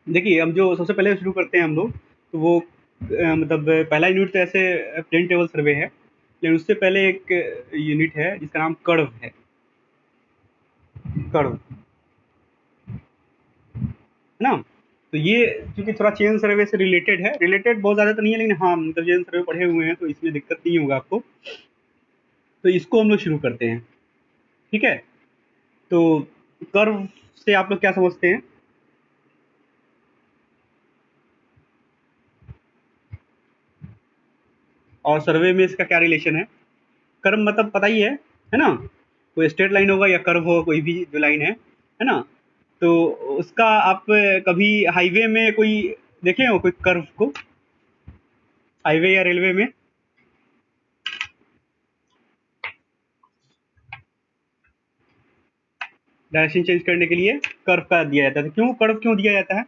देखिए, हम जो सबसे पहले शुरू करते हैं हम लोग, तो वो मतलब पहला यूनिट तो ऐसे प्लेन टेबल सर्वे है, लेकिन उससे पहले एक यूनिट है जिसका नाम कर्व है। कर्व, है ना? तो ये क्योंकि थोड़ा चेन सर्वे से रिलेटेड है, रिलेटेड बहुत ज़्यादा तो नहीं है, लेकिन हाँ, मतलब चेन सर्वे पढ़े हुए हैं तो इसमें दिक्कत नहीं होगा आपको। तो इसको हम लोग शुरू करते हैं, ठीक है? तो कर्व से आप लोग क्या समझते हैं? और सर्वे में इसका क्या रिलेशन है? कर्व मतलब पता ही है ना? कोई स्ट्रेट लाइन होगा या कर्व होगा, कोई भी जो लाइन है ना? तो उसका आप कभी हाईवे में कोई देखे हो कोई कर्व को, हाईवे या रेलवे में? डायरेक्शन चेंज करने के लिए कर्व का दिया जाता है। तो क्यों कर्व क्यों दिया जाता है?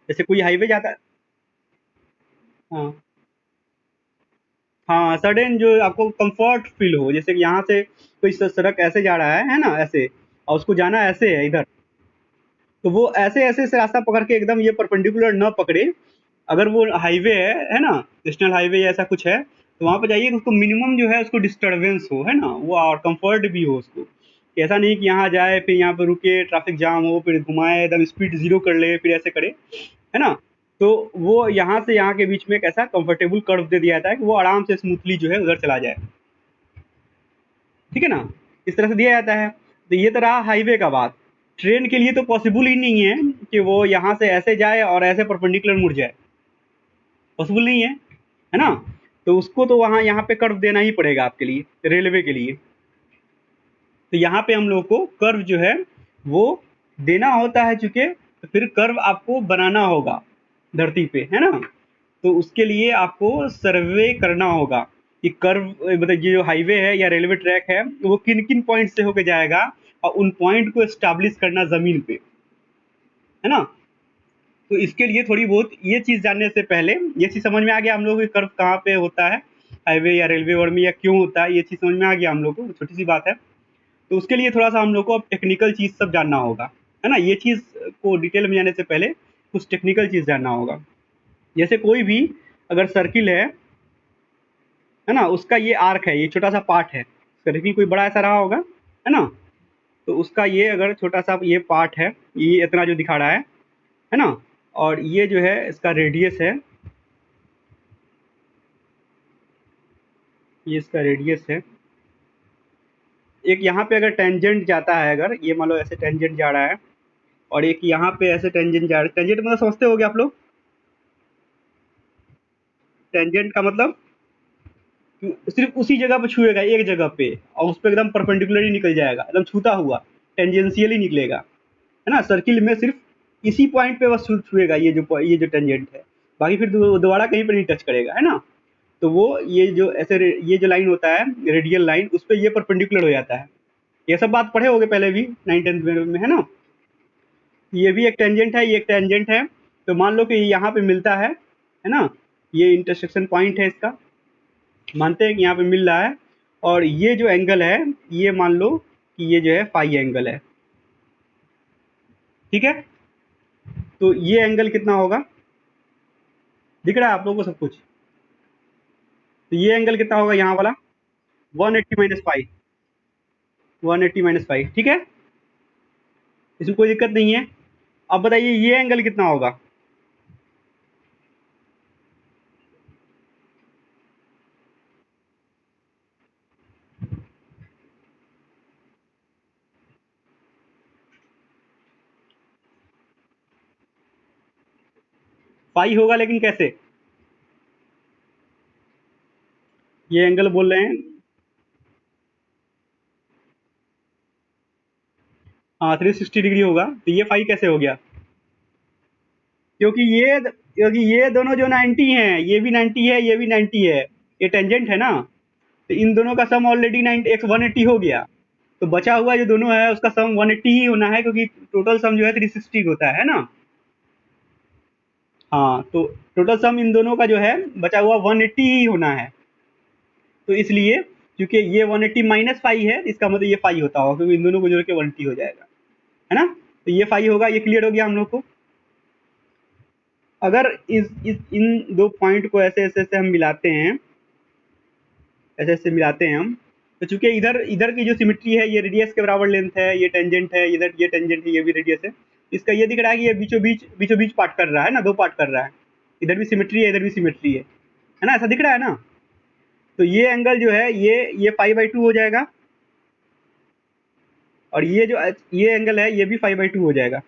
जैसे कोई हाईवे जाता है। हाँ, हाँ, सडन जो आपको कंफर्ट फील हो, जैसे कि यहाँ से कोई सड़क ऐसे जा रहा है ना, ऐसे, और उसको जाना ऐसे है इधर, तो वो ऐसे ऐसे से रास्ता पकड़ के एकदम ये परपेंडिकुलर न पकड़े। अगर वो हाईवे है ना, नेशनल हाईवे या ऐसा कुछ है, तो वहाँ पे जाइए, उसको मिनिमम जो है उसको डिस्टरबेंस हो, है ना, वो, और कंफर्ट भी हो उसको, कि ऐसा नहीं कि यहाँ जाए फिर यहाँ पे रुके, ट्रैफिक जाम हो, फिर घुमाए, एकदम स्पीड जीरो कर ले, फिर ऐसे करे, है ना? तो वो यहाँ से यहाँ के बीच में एक ऐसा कंफर्टेबल कर्व दे दिया जाता है कि वो आराम से स्मूथली जो है उधर चला जाए, ठीक है ना? इस तरह से दिया जाता है। तो ये तो रहा हाईवे का बात। ट्रेन के लिए तो पॉसिबल ही नहीं है कि वो यहाँ से ऐसे जाए और ऐसे परपेंडिकुलर मुड़ जाए, पॉसिबल नहीं है ना? तो उसको तो वहाँ यहाँ पे कर्व देना ही पड़ेगा आपके लिए, रेलवे के लिए। तो यहाँ पे हम लोग को कर्व जो है वो देना होता है, चूंकि तो फिर कर्व आपको बनाना होगा धरती पे, है ना? तो उसके लिए आपको सर्वे करना होगा कि कर्व, मतलब ये जो हाईवे है या रेलवे ट्रैक है वो किन किन पॉइंट से होके जाएगा, और उन पॉइंट को एस्टैब्लिश करना जमीन पे, है ना? तो इसके लिए थोड़ी बहुत ये चीज़ जानने से पहले, ये चीज़ समझ में आ गया हम लोग कि कर्व कहाँ पे होता है, हाईवे या रेलवे और में, या क्यों होता है, ये चीज़ समझ में आ गया हम लोग को, छोटी सी बात है। तो उसके लिए थोड़ा सा हम लोग को अब टेक्निकल चीज़ सब जानना होगा, है ना? ये चीज़ को डिटेल में जाने से पहले कुछ टेक्निकल चीज़ जानना होगा। जैसे कोई भी अगर सर्किल है ना, उसका ये आर्क है, ये छोटा सा पार्ट है, सर्किल कोई बड़ा ऐसा रहा होगा, है ना? तो उसका ये अगर छोटा सा ये पार्ट है, ये इतना जो दिखा रहा है ना? और ये जो है इसका रेडियस है, ये इसका रेडियस है। एक यहाँ पे अगर टेंजेंट जाता है, अगर ये मान लो ऐसे टेंजेंट जा रहा है, और एक यहाँ पे ऐसे टेंजेंट जा रहा है, टेंजेंट मतलब समझते होगे आप लोग? टेंजेंट का मतलब कि सिर्फ उसी जगह पे छुएगा, एक जगह पे, और उस पर एकदम परपेंडिकुलरली निकल जाएगा, एकदम छूता हुआ, टेंजेंशियली निकलेगा, है ना? सर्किल में सिर्फ इसी पॉइंट पे बस छुएगा, ये जो टेंजेंट है, बाकी फिर दोबारा कहीं पर नहीं टच करेगा, है ना? तो वो ये जो ऐसे ये जो लाइन होता है, रेडियल लाइन, उस पर ये परपेंडिकुलर हो जाता है। ये सब बात पढ़े होगे पहले भी 9th 10th में, है ना? ये भी एक टेंजेंट है, ये एक टेंजेंट है। तो मान लो कि यहाँ पे मिलता है ना? ये इंटरसेक्शन पॉइंट है इसका, मानते हैं कि यहाँ पे मिल रहा है, और ये जो एंगल है, ये मान लो कि ये जो है फाई एंगल है, ठीक है? तो ये एंगल कितना होगा? दिख रहा है आप लोगों को सब कुछ? तो ये एंगल कितना होगा यहाँ वाला? 180 माइनस फाइव, 180 माइनस फाइव, ठीक है? इसमें कोई दिक्कत नहीं है। अब बताइए ये एंगल कितना होगा? फाई होगा, लेकिन कैसे? ये एंगल बोल रहे हैं, हाँ, 360 डिग्री होगा, तो ये फाई कैसे हो गया? क्योंकि ये दोनों जो 90 हैं, ये भी 90 है, ये भी 90 है, ये टेंजेंट है ना? तो इन दोनों का सम ऑलरेडी 90 एक्स 180 हो गया। तो बचा हुआ जो दोनों है उसका सम 180 ही होना है, क्योंकि टोटल सम जो है 360 होता है ना? हाँ, तो टोटल सम इन दोनों का जो है बचा हुआ 180 ही होना है। तो इसलिए क्योंकि ये 180 माइनस फाइव है, इसका मतलब ये फाइव होता होगा, क्योंकि इन दोनों को जोड़ के 180 हो जाएगा, है ना? तो ये फाई होगा, ये क्लियर हो गया हम लोग को। अगर इन दो पॉइंट को ऐसे ऐसे हम मिलाते हैं, ऐसे ऐसे मिलाते हैं हम, तो चूंकि इधर इधर की जो सिमेट्री है ये रेडियस के बराबर लेंथ है, ये टेंजेंट है, इधर ये टेंजेंट है, ये भी रेडियस है, इसका ये दिख रहा है कि ये बीचों बीच पार्ट कर रहा है ना, दो पार्ट कर रहा है, इधर भी सिमेट्री है, इधर भी सिमेट्री है ना, ऐसा दिख रहा है ना। तो ये एंगल जो है ये π/2 हो जाएगा, और ये जो ये एंगल है ये भी π/2 हो जाएगा।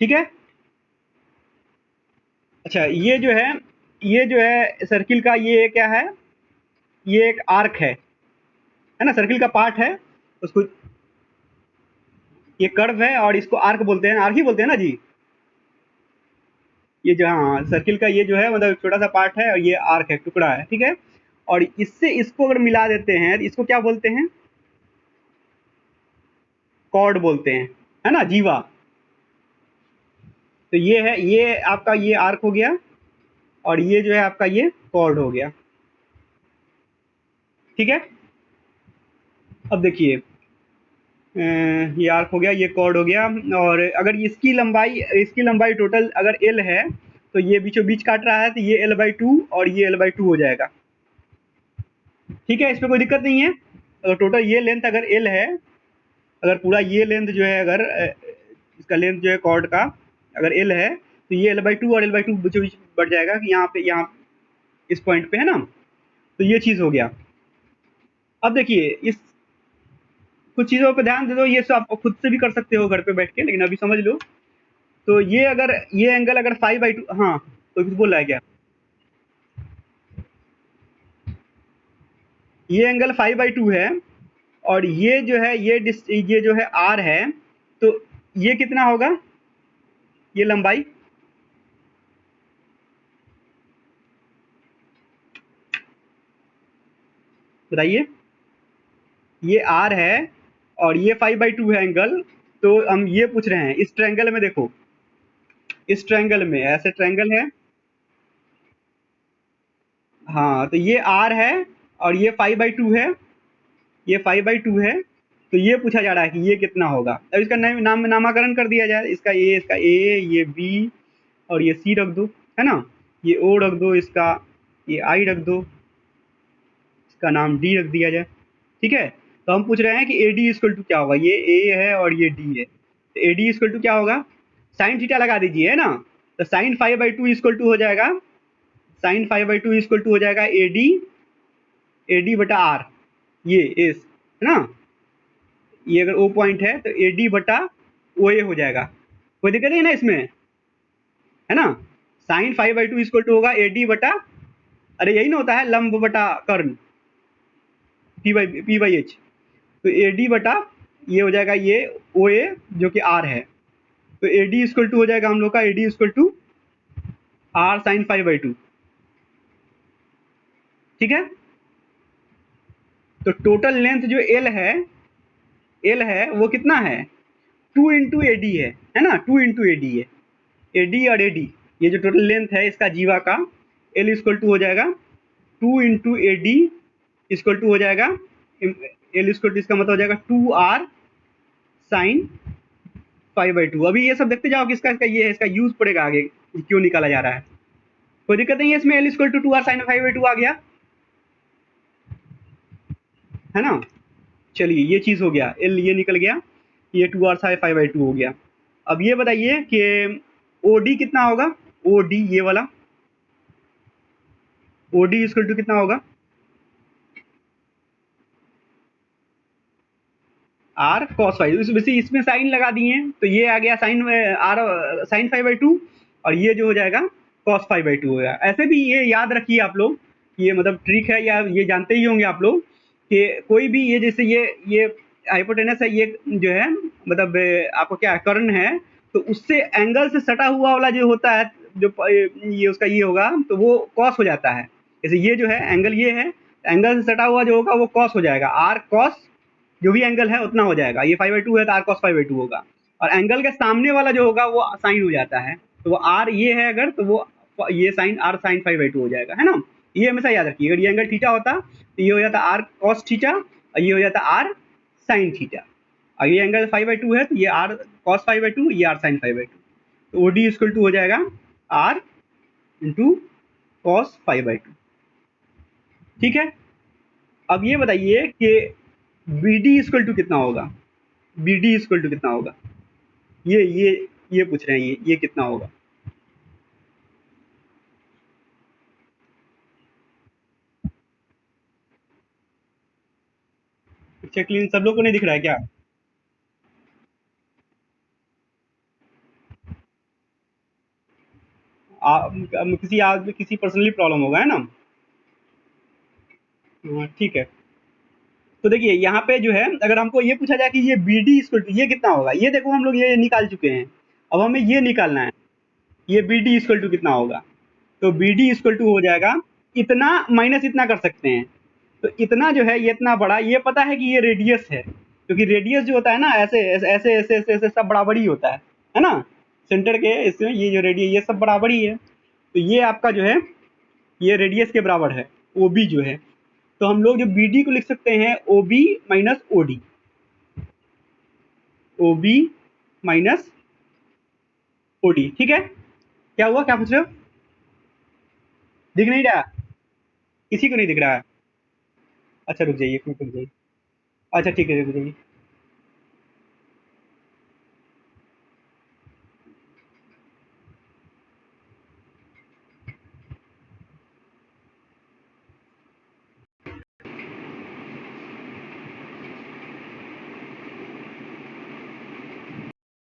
ठीक है। अच्छा, ये जो है सर्किल का, ये क्या है, ये एक आर्क है ना, सर्किल का पार्ट है उसको, ये कर्व है और इसको आर्क बोलते हैं, आर्क ही बोलते हैं ना जी। ये जो, हाँ, सर्किल का ये जो है मतलब छोटा सा पार्ट है और ये आर्क है, टुकड़ा है। ठीक है। और इससे इसको अगर मिला देते हैं तो इसको क्या बोलते हैं, कॉर्ड बोलते हैं, है ना, जीवा। तो ये है, ये आपका ये आर्क हो गया, और ये जो है आपका ये कॉर्ड हो गया। ठीक है। अब देखिए, ये आर्क हो गया, ये कॉर्ड हो गया, और अगर इसकी लंबाई टोटल अगर एल है तो ये बीचों बीच काट रहा है, तो ये l/2 और ये l/2 हो जाएगा। ठीक है, इसमें कोई दिक्कत नहीं है। अगर टोटल ये लेंथ अगर एल है, अगर पूरा ये लेंथ जो है, अगर इसका लेंथ जो है कॉर्ड का अगर एल है, तो ये l/2 और l/2 बीचों बीच बढ़ जाएगा कि यहाँ इस पॉइंट पे, है ना। तो ये चीज़ हो गया। अब देखिए, इस कुछ चीज़ों पर ध्यान दे दो, ये सब आप खुद से भी कर सकते हो घर पे बैठ के, लेकिन अभी समझ लो। तो ये अगर ये एंगल अगर 5/2, हाँ, तो कुछ बोल रहा है क्या, ये एंगल 5/2 है, और ये जो है ये जो है r है, तो ये कितना होगा, ये लंबाई बताइए। ये r है और ये 5/2 है एंगल, तो हम ये पूछ रहे हैं इस ट्रायंगल में, देखो इस ट्रायंगल में ऐसे ट्रायंगल है, हाँ, तो ये r है और ये 5/2 है, ये 5/2 है, तो ये पूछा जा रहा है कि ये कितना होगा। अब इसका नामकरण कर दिया जाए, इसका a, ये b और ये c रख दो, है ना, ये o रख दो, इसका ये i रख दो, इसका नाम d रख दिया जाए। ठीक है। तो हम पूछ रहे हैं कि AD इक्वल टू क्या होगा, ये a है और ये d है, तो AD इक्वल टू क्या होगा, साइन थीटा लगा दीजिए, है ना। तो साइन 5/2 इक्वल टू हो जाएगा, साइन 5/2 इक्वल टू हो जाएगा AD बटा r, ये एस, है ना, ये अगर O पॉइंट है तो AD बटा OA हो जाएगा। कोई दिक्कत नहीं ना इसमें, है ना। साइन 5/2 इक्वल टू होगा AD बटा, अरे यही ना होता है लंब बटा कर्ण, P/H, तो AD बटा ये हो जाएगा ये OA जो कि R है, तो AD इक्वल टू हो जाएगा हम लोग का, AD equal to R sine 5/2। ठीक है। तो टोटल लेंथ जो L है वो कितना है, 2 इंटू AD है ना, 2 इंटू AD है, AD और AD, ये जो टोटल लेंथ है इसका जीवा का, L इक्वल टू हो जाएगा 2 इंटू AD इक्वल टू हो जाएगा, L इक्वल टू इसका मतलब हो जाएगा 2R साइन 5/2। अभी ये सब देखते जाओ कि इसका ये है, इसका यूज पड़ेगा आगे क्यों निकाला जा रहा है, कोई दिक्कत नहीं है इसमें। L equal to 2R sine 5/2 आ गया, है ना। चलिए, ये चीज़ हो गया, L ये निकल गया, ये 2R साइन 5/2 हो गया। अब ये बताइए कि OD कितना होगा, OD ये वाला OD इक्वल टू कितना होगा, R cos 5, इसमें साइन लगा दिए तो ये आ गया साइन R साइन 5/2, और ये जो हो जाएगा cos 5/2 हो गया। ऐसे भी ये याद रखिए आप लोग, ये मतलब ट्रिक है, या ये जानते ही होंगे आप लोग कि कोई भी ये जैसे ये हाइपोटेनस है, ये जो है मतलब आपको क्या कर्ण है, तो उससे एंगल से सटा हुआ वाला जो होता है, जो ये उसका ये होगा तो वो कॉस हो जाता है। जैसे ये जो है एंगल, ये है एंगल से सटा हुआ जो होगा वो कॉस हो जाएगा, आर कॉस जो भी एंगल है उतना हो जाएगा, ये 5/2 है तो आर कॉस 5/2 होगा, और एंगल के सामने वाला जो होगा वो साइन हो जाता है, तो वो आर ये है अगर, तो वो ये साइन आर साइन 5/2 हो जाएगा, है ना। ये हमेशा याद रखिए, अगर ये एंगल थीटा होता तो ये हो जाता आर कॉस थीटा और ये हो जाता आर साइन थीटा। और ये एंगल 5/2 है, तो ये r cos 5/2, ये r sin 5/2, तो OD इक्वल टू हो जाएगा r इंटू cos 5/2। ठीक है, अब ये बताइए कि BD इक्वल टू कितना होगा, BD इक्वल टू कितना होगा, ये पूछ रहे हैं, ये कितना होगा। चेकलिन सब लोग को नहीं दिख रहा है क्या? किसी आदमी किसी पर्सनली प्रॉब्लम होगा, है ना? हाँ, ठीक है। तो देखिए यहाँ पे जो है, अगर हमको ये पूछा जाए कि ये BD इक्वल टू ये कितना होगा, ये देखो हम लोग ये निकाल चुके हैं, अब हमें ये निकालना है, ये BD इक्वल टू कितना होगा। तो BD इक्वल टू हो जाएगा इतना माइनस इतना कर सकते हैं, तो इतना जो है ये इतना बड़ा, ये पता है कि ये रेडियस है, क्योंकि रेडियस जो होता है ना, ऐसे ऐसे ऐसे ऐसे ऐसे, ऐसे सब बराबर ही होता है ना? सेंटर के इसमें ये जो रेडियस, ये सब बराबर ही है, तो ये आपका जो है ये रेडियस के बराबर है, OB जो है। तो हम लोग जो BD को लिख सकते हैं OB minus OD, OB minus OD। ठीक है, क्या हुआ, क्या पूछ रहे हो? दिख नहीं रहा? किसी को नहीं दिख रहा है? अच्छा रुक जाइए, रुक जाइए। अच्छा ठीक है, रुक जाइए।